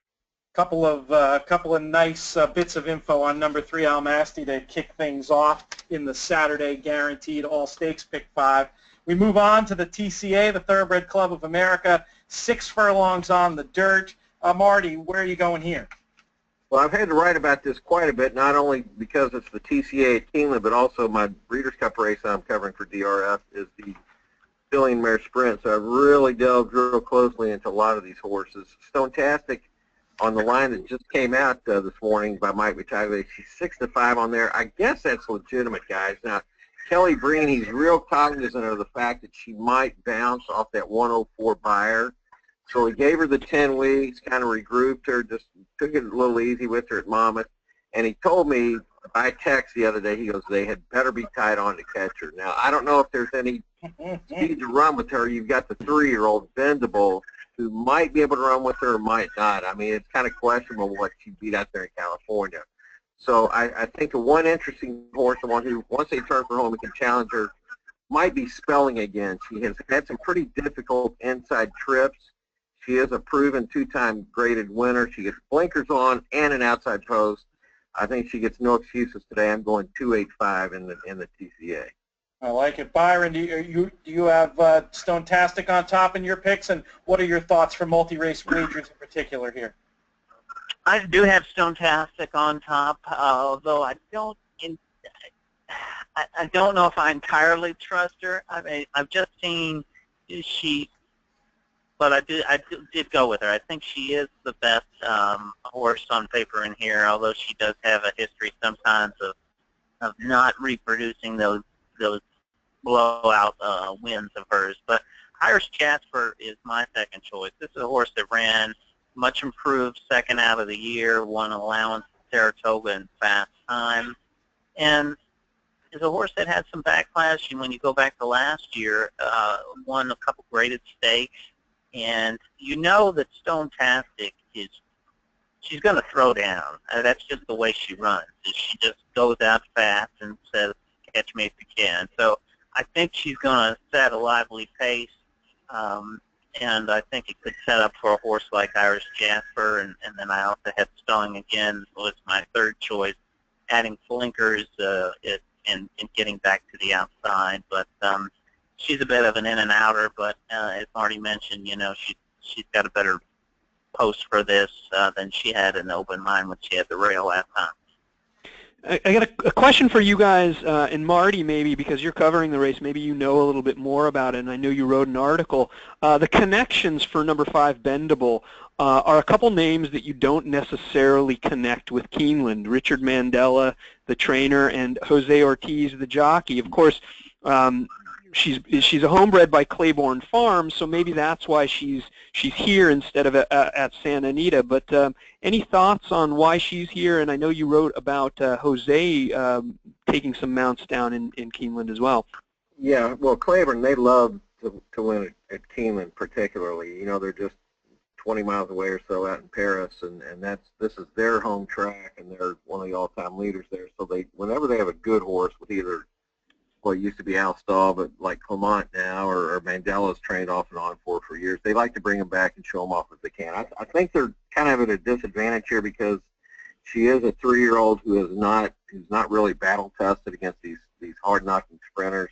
Couple of nice bits of info on number 3, Almasty, to kick things off in the Saturday guaranteed all stakes pick 5. We move on to the TCA, the Thoroughbred Club of America, 6 furlongs on the dirt. Marty, where are you going here? Well, I've had to write about this quite a bit, not only because it's the TCA at Keeneland, but also my Breeders' Cup race I'm covering for DRF is the Filling Mare Sprint. So I've really delved real closely into a lot of these horses. Stonetastic on the line that just came out this morning by Mike McGee, she's 6-5 on there. I guess that's legitimate, guys. Now, Kelly Breen, he's real cognizant of the fact that she might bounce off that 104 buyer. So he gave her the 10 weeks, kind of regrouped her, just took it a little easy with her at Monmouth. And he told me by text the other day, he goes, they had better be tied on to catch her. Now, I don't know if there's any speed to run with her. You've got the 3-year-old Bendable, who might be able to run with her or might not. I mean, it's kind of questionable what she beat out there in California. So I think the one interesting horse, the one who, once they turn her home and can challenge her, might be Spelling again. She has had some pretty difficult inside trips. She is a proven 2-time graded winner. She gets blinkers on and an outside post. I think she gets no excuses today. I'm going 285 in the TCA. I like it. Byron, do you have Stonetastic on top in your picks, and what are your thoughts for multi-race wagers in particular here? I do have Stonetastic on top, although I don't know if I entirely trust her. I mean, I've just seen but I did go with her. I think she is the best horse on paper in here, although she does have a history sometimes of not reproducing those blowout wins of hers. But Irish Jasper is my second choice. This is a horse that ran much improved second out of the year, won allowance Saratoga in fast time, and is a horse that had some backlash. And when you go back to last year, won a couple graded stakes. And you know that Stonetastic she's going to throw down. That's just the way she runs. She just goes out fast and says, catch me if you can. So I think she's going to set a lively pace, and I think it could set up for a horse like Irish Jasper. And then I also had Spelling again was my third choice, adding blinkers and getting back to the outside. But she's a bit of an in-and-outer, but as Marty mentioned, you know, she's got a better post for this than she had in the open line when she had the rail last time. I got a question for you guys, and Marty maybe, because you're covering the race, maybe you know a little bit more about it, and I know you wrote an article. The connections for number 5, Bendable, are a couple names that you don't necessarily connect with Keeneland. Richard Mandela, the trainer, and Jose Ortiz, the jockey. Of course, she's a homebred by Claiborne Farms, so maybe that's why she's here instead of at Santa Anita. But any thoughts on why she's here? And I know you wrote about Jose taking some mounts down in Keeneland as well. Yeah, well, Claiborne, they love to win at Keeneland particularly. You know, they're just 20 miles away or so out in Paris, and this is their home track, and they're one of the all-time leaders there. So whenever they have a good horse with either it used to be Al Stahl, but like Clement now, or Mandela's trained off and on for years, they like to bring him back and show him off if they can. I think they're kind of at a disadvantage here because she is a 3-year-old who's not really battle tested against these hard-knocking sprinters.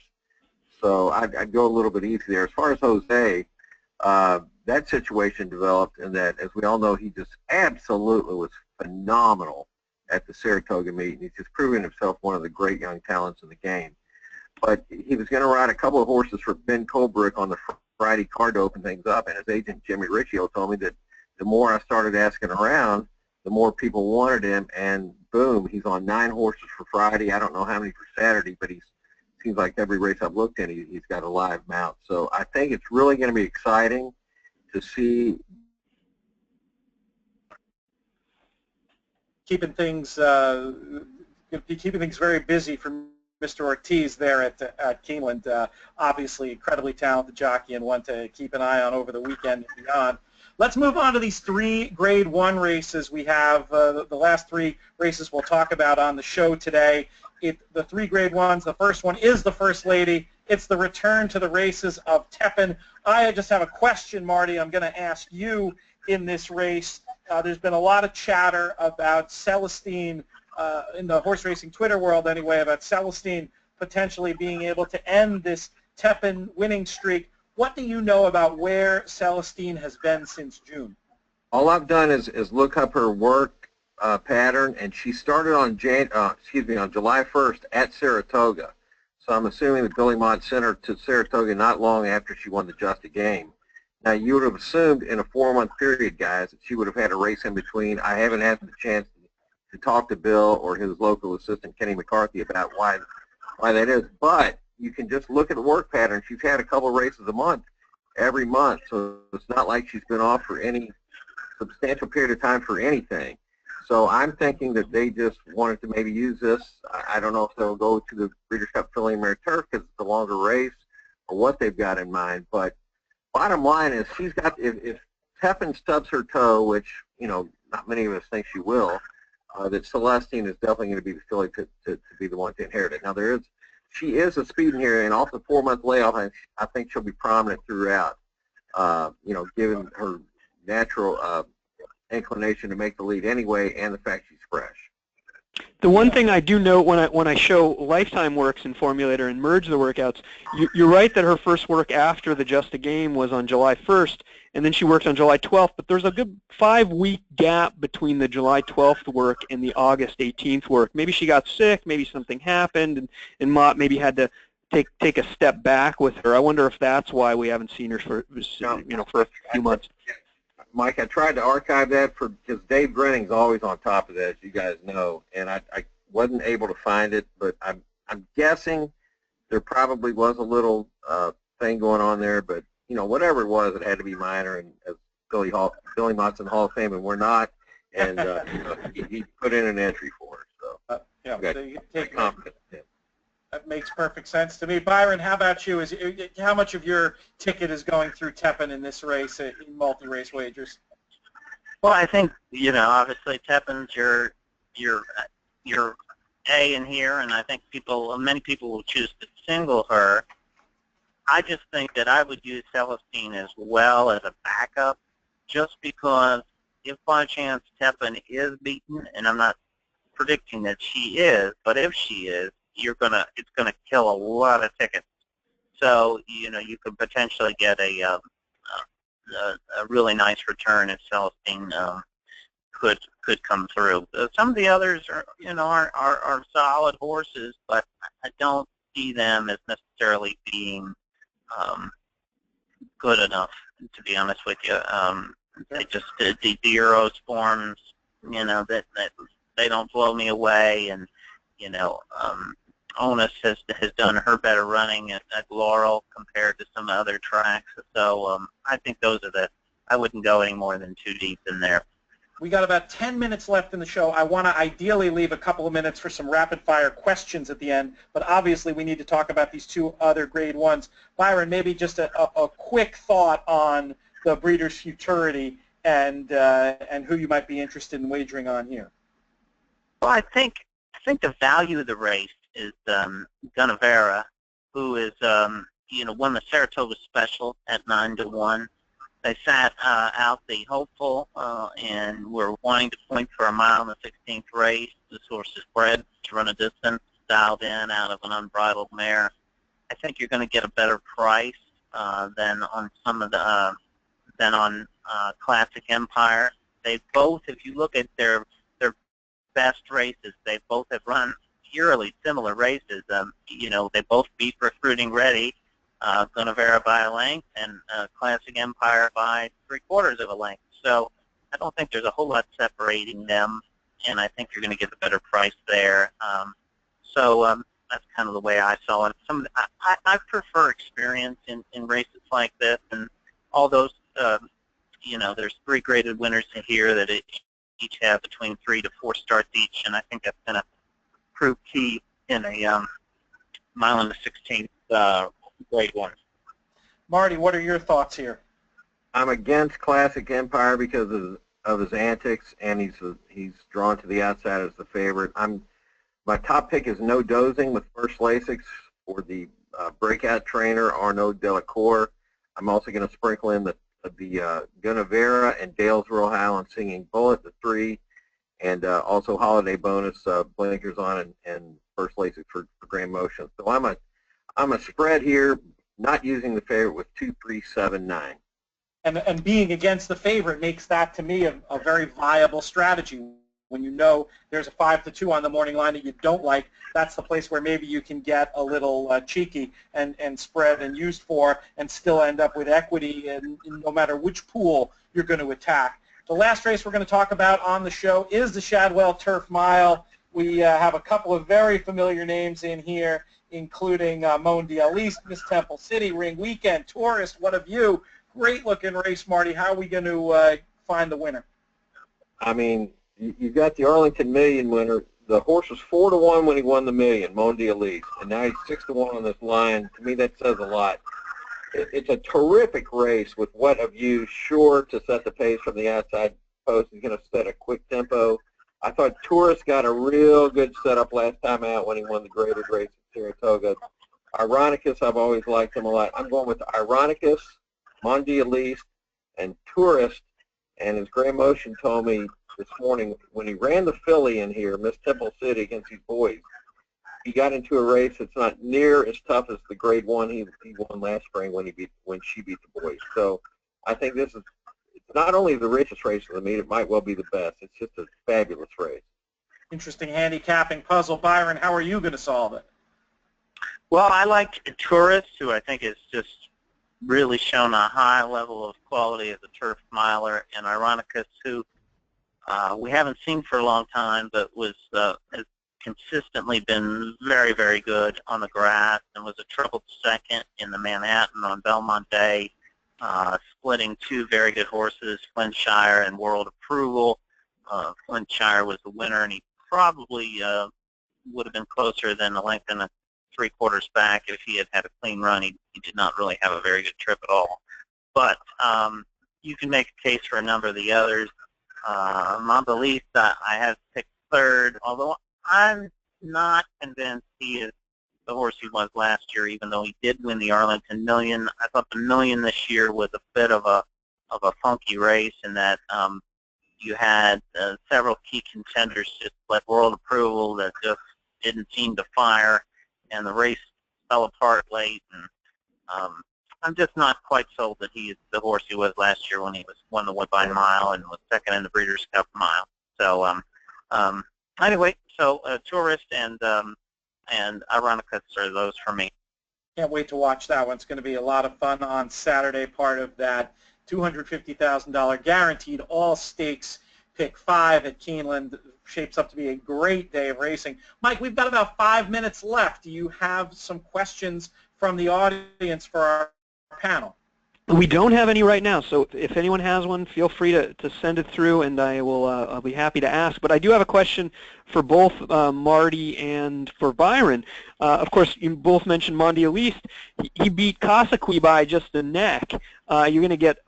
So I'd go a little bit easy there. As far as Jose, that situation developed in that, as we all know, he just absolutely was phenomenal at the Saratoga meet, and he's just proven himself one of the great young talents in the game. But he was going to ride a couple of horses for Ben Colbrick on the Friday card to open things up, and his agent Jimmy Riccio told me that the more I started asking around, the more people wanted him, and boom, he's on 9 horses for Friday. I don't know how many for Saturday, but seems like every race I've looked at, he's got a live mount. So I think it's really going to be exciting to see. Keeping things very busy for Mr. Ortiz there at Keeneland. Obviously, incredibly talented jockey and one to keep an eye on over the weekend and beyond. Let's move on to these 3 Grade 1 races we have. The last 3 races we'll talk about on the show today. The 3 Grade 1s, the first one is the First Lady. It's the return to the races of Teppan. I just have a question, Marty, I'm going to ask you in this race. There's been a lot of chatter about Celestine, in the horse racing Twitter world anyway, about Celestine potentially being able to end this Teppan winning streak. What do you know about where Celestine has been since June? All I've done is look up her work pattern, and she started on July 1st at Saratoga. So I'm assuming that Billy Mott sent her to Saratoga not long after she won the Just a Game. Now, you would have assumed in a 4-month period, guys, that she would have had a race in between. I haven't had the chance to talk to Bill or his local assistant, Kenny McCarthy, about why that is. But you can just look at the work pattern. She's had a couple races a month, every month. So it's not like she's been off for any substantial period of time for anything. So I'm thinking that they just wanted to maybe use this. I don't know if they'll go to the Breeders' Cup Filling Mare Turf because it's a longer race or what they've got in mind. But bottom line is she's got, if Teppan stubs her toe, which, you know, not many of us think she will, that Celestine is definitely going to be the filly to be the one to inherit it. Now, she is a speed in here, and off the 4-month layoff, I think she'll be prominent throughout, you know, given her natural inclination to make the lead anyway, and the fact she's fresh. The one thing I do note when I show lifetime works in Formulator and merge the workouts, you're right that her first work after the Just a Game was on July 1st, and then she worked on July 12th, but there's a good 5-week gap between the July 12th work and the August 18th work. Maybe she got sick, maybe something happened, and Mott maybe had to take a step back with her. I wonder if that's why we haven't seen her for a few months. Mike, I tried to archive that because Dave Grenning's always on top of that, as you guys know, and I wasn't able to find it, but I'm guessing there probably was a little thing going on there, but you know, whatever it was, it had to be minor, and as Billy Mott's in the Hall of Fame, and we're not, and you know, he put in an entry for her, so yeah, so you take confidence in him. That makes perfect sense to me. Byron, how about you? How much of your ticket is going through Teppan in this race, in multi-race wagers? Well, I think, you know, obviously Teppan's your A in here, and I think many people will choose to single her. I just think that I would use Celestine as well as a backup, just because if by chance Teppan is beaten, and I'm not predicting that she is, but if she is, it's gonna kill a lot of tickets. So, you know, you could potentially get a really nice return if Celestine could come through. Some of the others are solid horses, but I don't see them as necessarily being good enough, to be honest with you. They just the Euros forms, you know, that they don't blow me away, and you know, Onus has done her better running at Laurel compared to some other tracks. So I think those are I wouldn't go any more than 2 deep in there. We got about 10 minutes left in the show. I want to ideally leave a couple of minutes for some rapid-fire questions at the end, but obviously we need to talk about these 2 other Grade 1s. Byron, maybe just a quick thought on the Breeders' Futurity and who you might be interested in wagering on here. Well, I think the value of the race is Gunnevera, who is won the Saratoga Special at 9-1. They sat out the hopeful and were wanting to point for a mile in the 16th race. This horse is bred to run a distance, dialed in out of an unbridled mare. I think you're going to get a better price than on Classic Empire. They both, if you look at their best races, they both have run eerily similar races. They both beat Recruiting Ready, Gunnevera by a length, and Classic Empire by 3/4 of a length. So I don't think there's a whole lot separating them, and I think you're going to get a better price there. That's kind of the way I saw it. I prefer experience in races like this, and all those, there's 3 graded winners here that each have between 3 to 4 starts each, and I think that's going to prove key in a mile and the 16th Grade 1. Marty, what are your thoughts here? I'm against Classic Empire because of his antics, and he's drawn to the outside as the favorite. My top pick is No Dozing with First Lasix for the breakout trainer Arnaud Delacour. I'm also going to sprinkle in the Guinevere and Dale's Royal Highland Singing Bullet, the 3, and also holiday bonus Blinkers On and First Lasix for Grand Motion. So I'm a spread here, not using the favorite with 2, 3, 7, 9. And being against the favorite makes that, to me, a very viable strategy. When you know there's a 5-2 on the morning line that you don't like, that's the place where maybe you can get a little cheeky and spread and used for and still end up with equity no matter which pool you're going to attack. The last race we're going to talk about on the show is the Shadwell Turf Mile. We have a couple of very familiar names in here, including Mondial East, Miss Temple City, Ring Weekend, Tourist, What of You? Great looking race, Marty. How are we going to find the winner? I mean, you've got the Arlington Million winner. The horse was 4-1 when he won the Million, Mondial East, and now he's 6-1 on this line. To me, that says a lot. It's a terrific race with What of You, sure to set the pace from the outside post. He's going to set a quick tempo. I thought Tourist got a real good setup last time out when he won the graded race at Saratoga. Ironicus, I've always liked him a lot. I'm going with Ironicus, Mondial East, and Tourist. And as Grand Motion told me this morning, when he ran the filly in here, Miss Temple City, against these boys, he got into a race that's not near as tough as the Grade 1 he won last spring when she beat the boys. So I think it's not only the richest race of the meet, it might well be the best. It's just a fabulous race. Interesting handicapping puzzle. Byron, how are you going to solve it? Well, I like Tourist, who I think has just really shown a high level of quality as a turf miler, and Ironicus, who we haven't seen for a long time, but has consistently been very, very good on the grass and was a troubled second in the Manhattan on Belmont Day, splitting 2 very good horses, Flintshire and World Approval. Flintshire was the winner, and he probably would have been closer than a length and 3/4 back if he had had a clean run. He did not really have a very good trip at all. But you can make a case for a number of the others. Mondelez, I have picked 3rd, although I'm not convinced he is the horse he was last year, even though he did win the Arlington Million. I thought the Million this year was a bit of a funky race in that you had several key contenders just like World Approval that just didn't seem to fire, and the race fell apart late. And I'm just not quite sold that he is the horse he was last year when he won the Woodbine Mile and was 2nd in the Breeders' Cup Mile. So anyway, so Tourist and Ironicus are those for me. Can't wait to watch that one. It's going to be a lot of fun on Saturday, part of that $250,000 guaranteed all-stakes pick 5 at Keeneland. Shapes up to be a great day of racing. Mike, we've got about 5 minutes left. Do you have some questions from the audience for our panel? We don't have any right now, so if anyone has one, feel free to send it through, and I'll be happy to ask. But I do have a question for both Marty and for Byron. Of course, you both mentioned Mondial East. He beat Casaqui by just a neck. You're going to get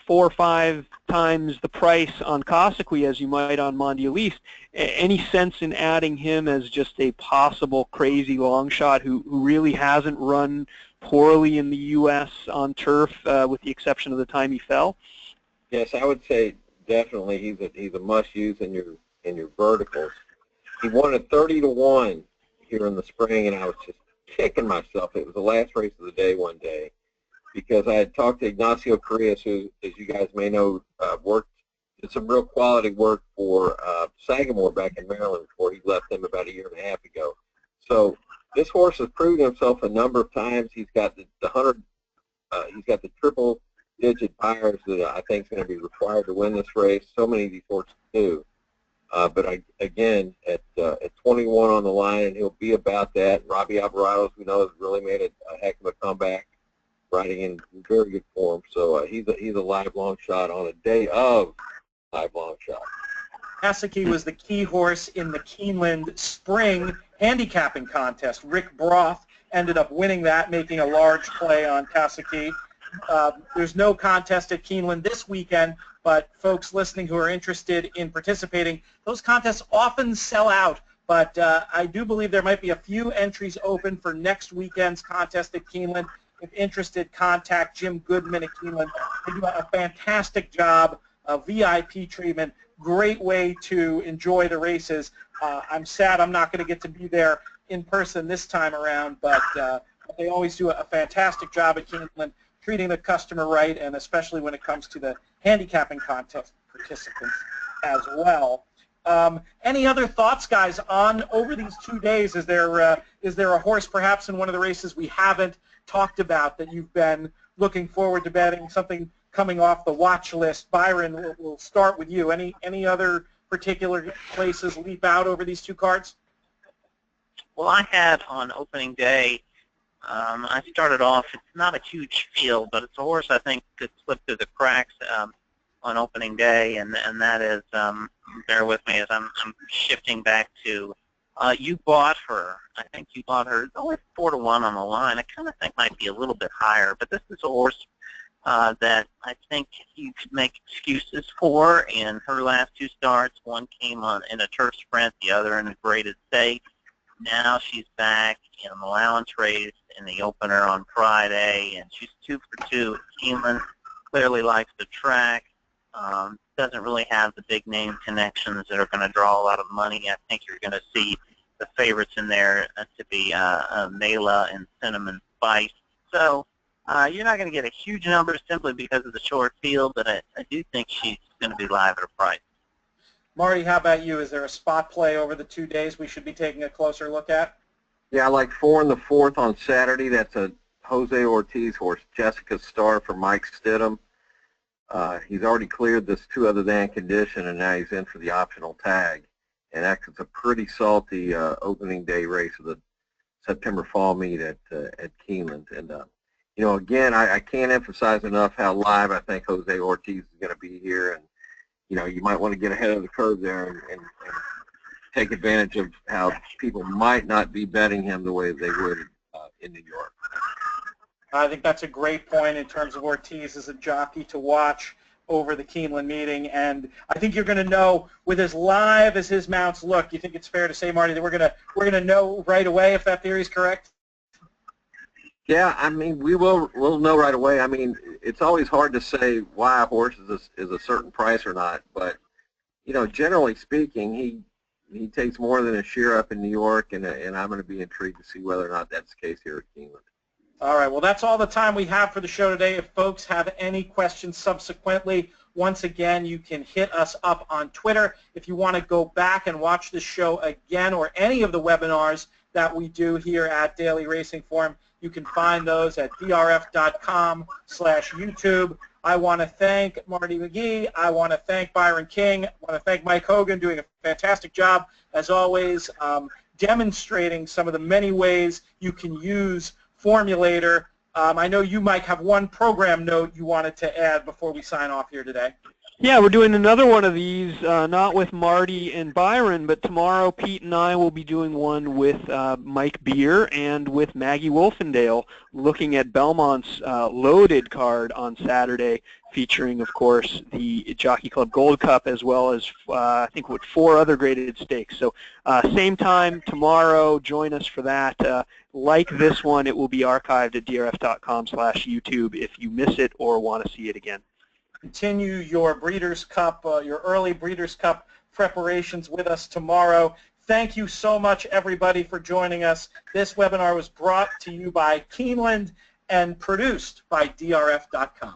4 or 5 times the price on Casaqui as you might on Mondial East. Any sense in adding him as just a possible crazy long shot who really hasn't run poorly in the U.S. on turf, with the exception of the time he fell? Yes, I would say definitely he's a must-use in your verticals. He won at 30-1 here in the spring, and I was just kicking myself. It was the last race of the day one day, because I had talked to Ignacio Carrillas, who, as you guys may know, did some real quality work for Sagamore back in Maryland before he left them about 1.5 years ago. So this horse has proven himself a number of times. He's got the triple-digit buyers that I think is going to be required to win this race. So many of these horses do. But again, at 21 on the line, and he'll be about that. Robbie Alvarado, we know, has really made a heck of a comeback, riding in very good form. So he's a live long shot on a day of live long shot. Casaqui was the key horse in the Keeneland spring handicapping contest. Rick Broth ended up winning that, making a large play on Casaqui. There's no contest at Keeneland this weekend, but folks listening who are interested in participating, those contests often sell out. But I do believe there might be a few entries open for next weekend's contest at Keeneland. If interested, contact Jim Goodman at Keeneland. They do a fantastic job, VIP treatment, great way to enjoy the races. I'm sad I'm not going to get to be there in person this time around, but they always do a fantastic job at Keeneland, treating the customer right, and especially when it comes to the handicapping contest participants as well. Any other thoughts, guys, on over these 2 days? Is there a horse perhaps in one of the races we haven't talked about that you've been looking forward to betting, something coming off the watch list? Byron, we'll start with you. Any other particular places leap out over these two cards? Well, I had on opening day, I started off, it's not a huge field, but it's a horse I think could slip through the cracks on opening day, and that is, bear with me as I'm shifting back to, You Bought Her. I think You Bought Her. It's only 4-1 on the line. I kind of think might be a little bit higher, but this is a horse that I think you could make excuses for in her last two starts. One came in a turf sprint, the other in a graded stake. Now she's back in an allowance race in the opener on Friday, and she's 2 for 2 at Keeneland. Clearly likes the track. Doesn't really have the big name connections that are going to draw a lot of money. I think you're going to see the favorites in there to be Mela and Cinnamon Spice. So you're not going to get a huge number simply because of the short field, but I do think she's going to be live at a price. Marty, how about you? Is there a spot play over the 2 days we should be taking a closer look at? Yeah, I like 4 in the 4th on Saturday. That's a Jose Ortiz horse, Jessica Star for Mike Stidham. He's already cleared this 2 other than condition, and now he's in for the optional tag. And that's a pretty salty opening day race of the September fall meet at Keeneland. And you know, again, I can't emphasize enough how live I think Jose Ortiz is going to be here. And you know, you might want to get ahead of the curve there and take advantage of how people might not be betting him the way they would in New York. I think that's a great point in terms of Ortiz as a jockey to watch over the Keeneland meeting, and I think you're going to know with as live as his mounts look. You think it's fair to say, Marty, that we're going to know right away if that theory is correct? Yeah, I mean, we'll know right away. I mean, it's always hard to say why a horse is a certain price or not, but you know, generally speaking, he takes more than a sheer up in New York, and I'm going to be intrigued to see whether or not that's the case here at Keeneland. All right, well, that's all the time we have for the show today. If folks have any questions subsequently, once again, you can hit us up on Twitter. If you want to go back and watch the show again or any of the webinars that we do here at Daily Racing Forum, you can find those at drf.com/YouTube. I want to thank Marty McGee. I want to thank Byron King. I want to thank Mike Hogan, doing a fantastic job, as always, demonstrating some of the many ways you can use Formulator. I know you, Mike, have one program note you wanted to add before we sign off here today. Yeah, we're doing another one of these, not with Marty and Byron, but tomorrow Pete and I will be doing one with Mike Beer and with Maggie Wolfendale, looking at Belmont's loaded card on Saturday, featuring, of course, the Jockey Club Gold Cup, as well as, I think, 4 other graded stakes. So same time tomorrow, join us for that. Like this one, it will be archived at drf.com/YouTube if you miss it or want to see it again. Continue your Breeders' Cup, your early Breeders' Cup preparations with us tomorrow. Thank you so much, everybody, for joining us. This webinar was brought to you by Keeneland and produced by drf.com.